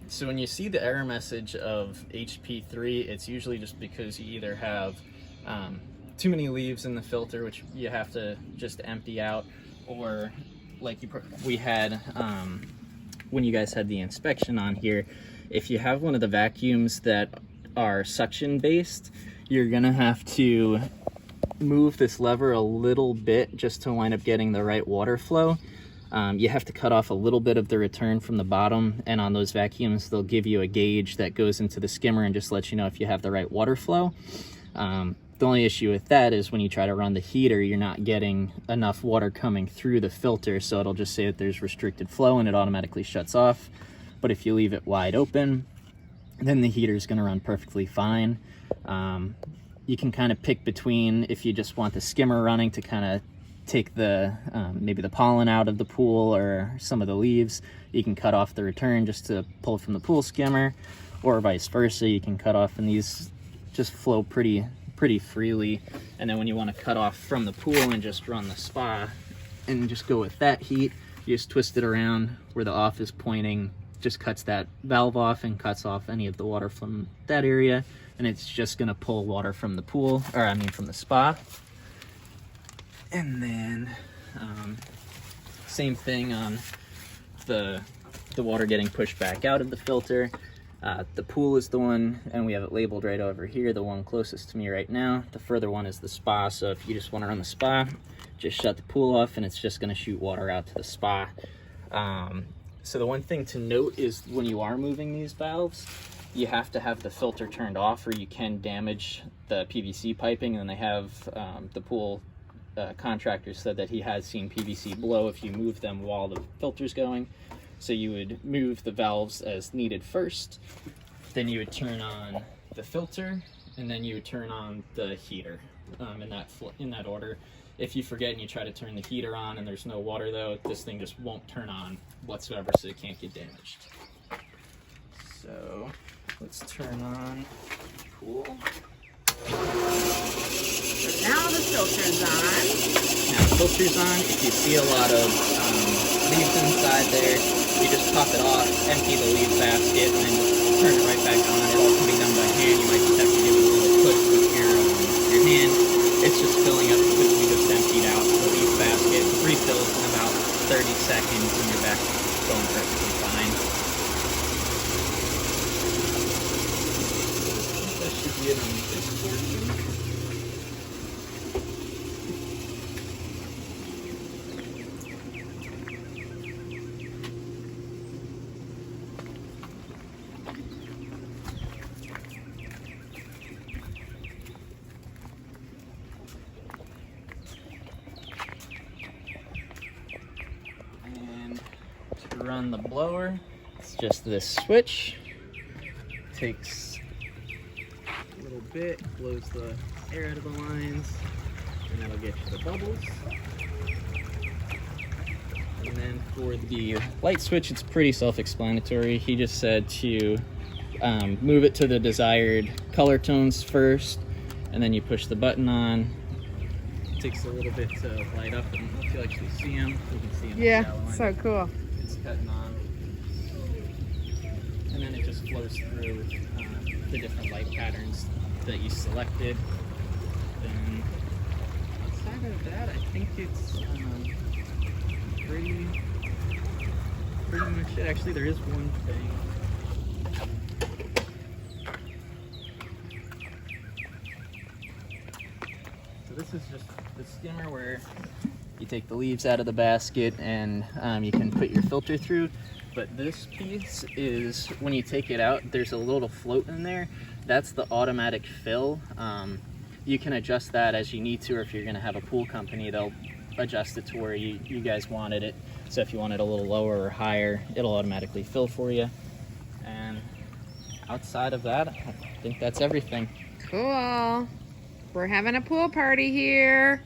So when you see the error message of HP3, it's usually just because you either have too many leaves in the filter, which you have to just empty out, or like we had when you guys had the inspection on here, if you have one of the vacuums that are suction based, you're gonna have to move this lever a little bit just to wind up getting the right water flow. You have to cut off a little bit of the return from the bottom, and on those vacuums they'll give you a gauge that goes into the skimmer and just lets you know if you have the right water flow. The only issue with that is when you try to run the heater, you're not getting enough water coming through the filter, so it'll just say that there's restricted flow and it automatically shuts off. But if you leave it wide open, then the heater's going to run perfectly fine. You can kind of pick between, if you just want the skimmer running to kind of take the maybe the pollen out of the pool or some of the leaves, you can cut off the return just to pull from the pool skimmer, or vice versa. You can cut off and these just flow pretty freely. And then when you want to cut off from the pool and just run the spa and just go with that heat, you just twist it around where the off is pointing, just cuts that valve off and cuts off any of the water from that area, and it's just going to pull water from the pool, or I mean from the spa. And then same thing on the water getting pushed back out of the filter. The pool is the one, and we have it labeled right over here, the one closest to me right now. The further one is the spa, so if you just want to run the spa, just shut the pool off and it's just going to shoot water out to the spa. So the one thing to note is when you are moving these valves, you have to have the filter turned off or you can damage the PVC piping. And they have the pool contractor said that he has seen PVC blow if you move them while the filter's going. So you would move the valves as needed first, then you would turn on the filter, and then you would turn on the heater in that order. If you forget and you try to turn the heater on and there's no water though, this thing just won't turn on whatsoever, so it can't get damaged. So let's turn on the pool. So now the filter's on. Now the filter's on. If you see a lot of leaves inside there, you just pop it off, empty the leaf basket, and then turn it right back on. It all can be done by hand. You might just have to give it a little push with your hand. It's just filling up because we just emptied out the leaf basket. Refills in about 30 seconds and you're back going perfectly fine. That should be it on this portion. To run the blower, it's just this switch. Takes a little bit, blows the air out of the lines, and that'll get you the bubbles. And then for the light switch, it's pretty self-explanatory. He just said to move it to the desired color tones first, and then you push the button on. It takes a little bit to light up, and if you actually see him, you can see him. Yeah, so cool. It's cutting on, and then it just flows through the different light patterns that you selected. Then outside of that, I think it's pretty much it. Actually, there is one thing. So this is just the skimmer where you take the leaves out of the basket and you can put your filter through. But this piece is, when you take it out, there's a little float in there. That's the automatic fill. You can adjust that as you need to, or if you're gonna have a pool company, they'll adjust it to where you guys wanted it. So if you want it a little lower or higher, it'll automatically fill for you. And outside of that, I think that's everything. Cool. We're having a pool party here.